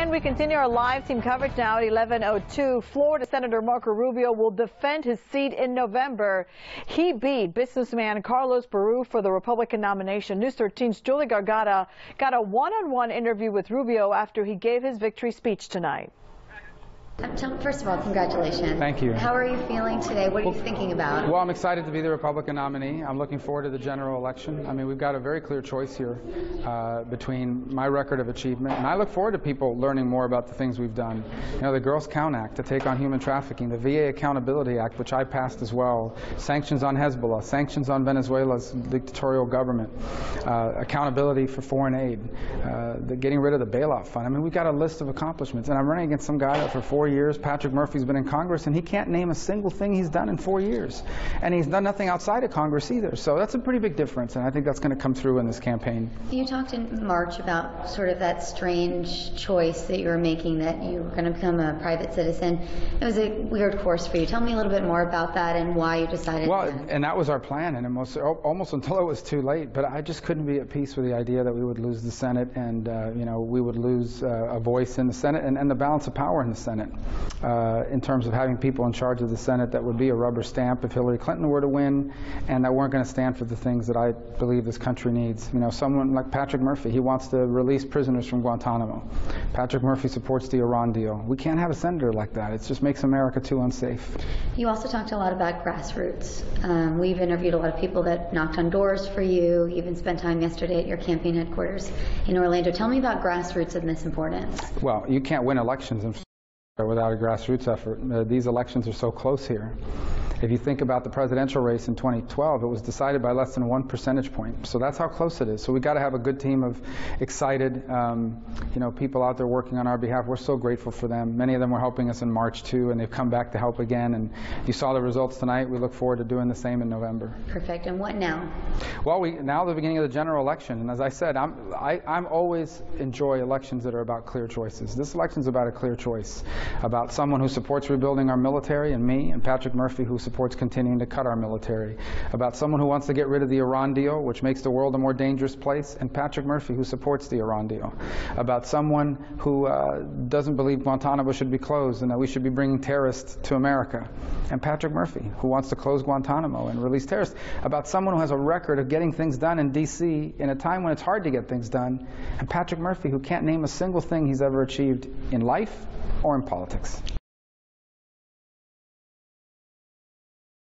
And we continue our live team coverage now at 11:02. Florida Senator Marco Rubio will defend his seat in November. He beat businessman Carlos Peru for the Republican nomination. News 13's Julie Gargata got a one-on-one interview with Rubio after he gave his victory speech tonight. First of all, congratulations. Thank you. How are you feeling today? What are you thinking about? Well, I'm excited to be the Republican nominee. I'm looking forward to the general election. I mean, we've got a very clear choice here between my record of achievement, and I look forward to people learning more about the things we've done. You know, the Girls Count Act to take on human trafficking, the VA Accountability Act, which I passed as well, sanctions on Hezbollah, sanctions on Venezuela's dictatorial government, accountability for foreign aid, getting rid of the bailout fund. I mean, we've got a list of accomplishments, and I'm running against some guy that for 4 years, Patrick Murphy's been in Congress, and he can't name a single thing he's done in 4 years. And he's done nothing outside of Congress either. So that's a pretty big difference, and I think that's going to come through in this campaign. You talked in March about sort of that strange choice that you were making, that you were going to become a private citizen. It was a weird course for you. Tell me a little bit more about that and why you decided and that was our plan, and almost until it was too late. But I just couldn't be at peace with the idea that we would lose the Senate, and you know, we would lose a voice in the Senate and the balance of power in the Senate. In terms of having people in charge of the Senate that would be a rubber stamp if Hillary Clinton were to win, and that weren't going to stand for the things that I believe this country needs. You know, someone like Patrick Murphy, he wants to release prisoners from Guantanamo. Patrick Murphy supports the Iran deal. We can't have a senator like that. It just makes America too unsafe. You also talked a lot about grassroots. We've interviewed a lot of people that knocked on doors for you. You even spent time yesterday at your campaign headquarters in Orlando. Tell me about grassroots and its importance. Well, you can't win elections without a grassroots effort. These elections are so close here. If you think about the presidential race in 2012, it was decided by less than 1 percentage point. So that's how close it is. So we've got to have a good team of excited, you know, people out there working on our behalf. We're so grateful for them. Many of them were helping us in March too, and they've come back to help again. And you saw the results tonight. We look forward to doing the same in November. Perfect. And what now? Well, now the beginning of the general election, and as I said, I'm always enjoy elections that are about clear choices. This election's about a clear choice, about someone who supports rebuilding our military, and me, and Patrick Murphy, who supports continuing to cut our military, about someone who wants to get rid of the Iran deal, which makes the world a more dangerous place, and Patrick Murphy, who supports the Iran deal, about someone who doesn't believe Guantanamo should be closed and that we should be bringing terrorists to America, and Patrick Murphy, who wants to close Guantanamo and release terrorists, about someone who has a record of getting things done in D.C. in a time when it's hard to get things done, and Patrick Murphy, who can't name a single thing he's ever achieved in life or in politics.